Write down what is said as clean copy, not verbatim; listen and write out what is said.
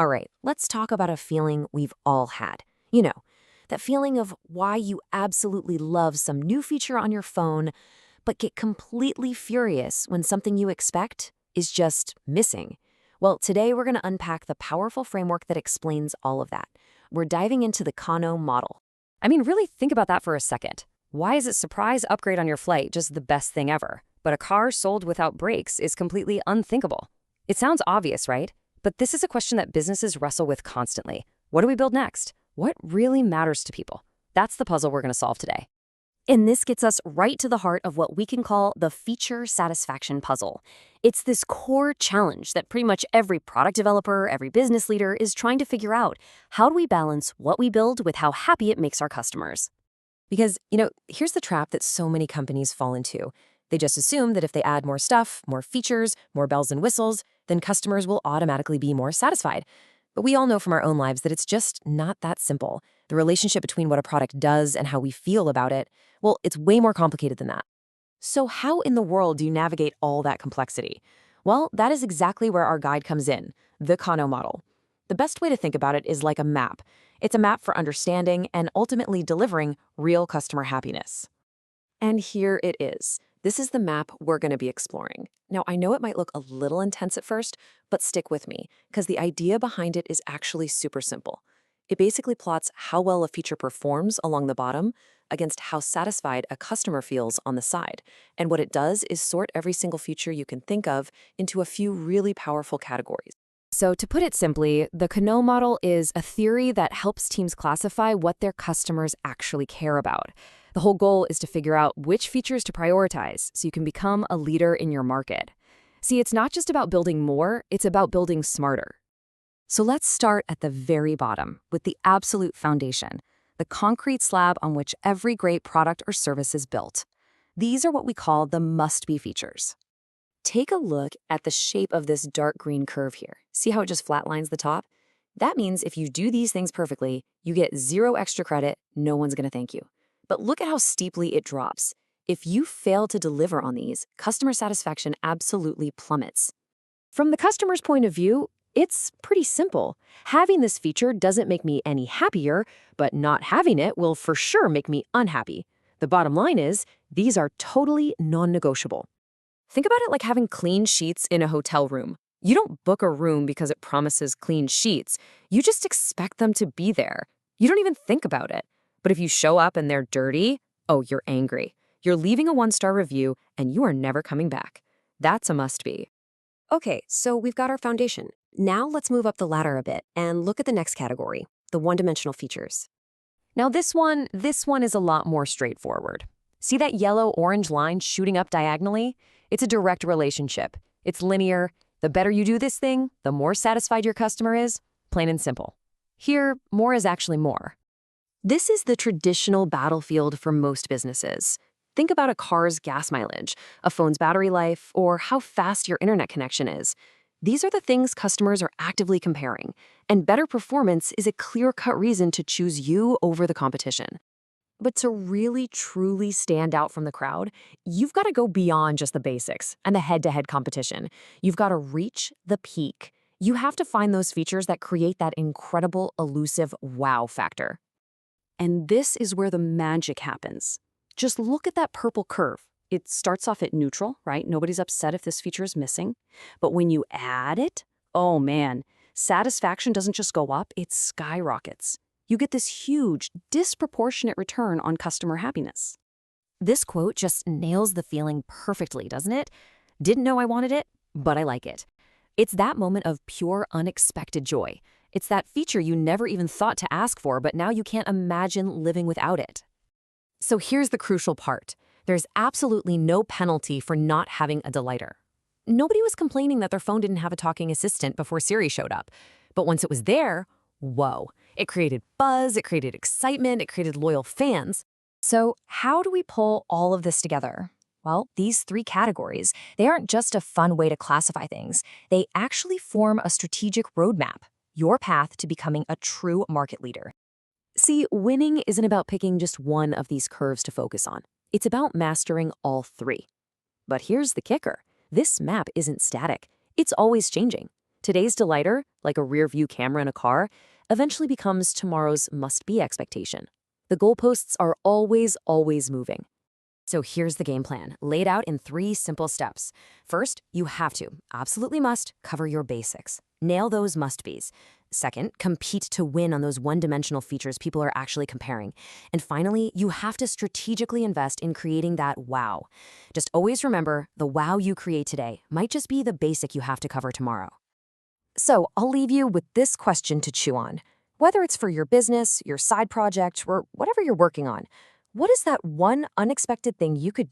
All right, let's talk about a feeling we've all had. You know, that feeling of why you absolutely love some new feature on your phone, but get completely furious when something you expect is just missing. Well, today we're going to unpack the powerful framework that explains all of that. We're diving into the Kano model. I mean, really think about that for a second. Why is a surprise upgrade on your flight just the best thing ever, but a car sold without brakes is completely unthinkable? It sounds obvious, right? But this is a question that businesses wrestle with constantly. What do we build next? What really matters to people? That's the puzzle we're going to solve today. And this gets us right to the heart of what we can call the feature satisfaction puzzle. It's this core challenge that pretty much every product developer, every business leader is trying to figure out. How do we balance what we build with how happy it makes our customers? Because, here's the trap that so many companies fall into. They just assume that if they add more stuff, more features, more bells and whistles, then customers will automatically be more satisfied. But we all know from our own lives that it's just not that simple. The relationship between what a product does and how we feel about it, well, it's way more complicated than that. So how in the world do you navigate all that complexity? Well, that is exactly where our guide comes in, the Kano model. The best way to think about it is like a map. It's a map for understanding and ultimately delivering real customer happiness. And here it is. This is the map we're going to be exploring. Now, I know it might look a little intense at first, but stick with me, because the idea behind it is actually super simple. It basically plots how well a feature performs along the bottom against how satisfied a customer feels on the side. And what it does is sort every single feature you can think of into a few really powerful categories. So to put it simply, the Kano model is a theory that helps teams classify what their customers actually care about. The whole goal is to figure out which features to prioritize so you can become a leader in your market. See, it's not just about building more, it's about building smarter. So let's start at the very bottom with the absolute foundation, the concrete slab on which every great product or service is built. These are what we call the must-be features. Take a look at the shape of this dark green curve here. See how it just flatlines the top? That means if you do these things perfectly, you get 0 extra credit, no one's going to thank you. But look at how steeply it drops. If you fail to deliver on these, customer satisfaction absolutely plummets. From the customer's point of view, it's pretty simple. Having this feature doesn't make me any happier, but not having it will for sure make me unhappy. The bottom line is, these are totally non-negotiable. Think about it like having clean sheets in a hotel room. You don't book a room because it promises clean sheets. You just expect them to be there. You don't even think about it. But if you show up and they're dirty, oh, you're angry. You're leaving a 1-star review and you are never coming back. That's a must-be. Okay, so we've got our foundation. Now let's move up the ladder a bit and look at the next category, the one-dimensional features. Now this one is a lot more straightforward. See that yellow-orange line shooting up diagonally? It's a direct relationship. It's linear. The better you do this thing, the more satisfied your customer is, plain and simple. Here, more is actually more. This is the traditional battlefield for most businesses. Think about a car's gas mileage, a phone's battery life, or how fast your internet connection is. These are the things customers are actively comparing, and better performance is a clear-cut reason to choose you over the competition. But to really, truly stand out from the crowd, you've got to go beyond just the basics and the head-to-head competition. You've got to reach the peak. You have to find those features that create that incredible, elusive wow factor. And this is where the magic happens. Just look at that purple curve. It starts off at neutral, right? Nobody's upset if this feature is missing. But when you add it, oh man, satisfaction doesn't just go up, it skyrockets. You get this huge, disproportionate return on customer happiness. This quote just nails the feeling perfectly, doesn't it? Didn't know I wanted it, but I like it. It's that moment of pure, unexpected joy. It's that feature you never even thought to ask for, but now you can't imagine living without it. So here's the crucial part. There's absolutely no penalty for not having a delighter. Nobody was complaining that their phone didn't have a talking assistant before Siri showed up. But once it was there, whoa. It created buzz, it created excitement, it created loyal fans. So how do we pull all of this together? Well, these 3 categories, they aren't just a fun way to classify things. They actually form a strategic roadmap, your path to becoming a true market leader. See, winning isn't about picking just one of these curves to focus on. It's about mastering all 3. But here's the kicker. This map isn't static. It's always changing. Today's delighter, like a rear view camera in a car, eventually becomes tomorrow's must be expectation. The goalposts are always moving. So here's the game plan, laid out in 3 simple steps. First, you have to, absolutely must, cover your basics. Nail those must-be's. Second, compete to win on those one-dimensional features people are actually comparing. And finally, you have to strategically invest in creating that wow. Just always remember, the wow you create today might just be the basic you have to cover tomorrow. So I'll leave you with this question to chew on. Whether it's for your business, your side project, or whatever you're working on, what is that one unexpected thing you could do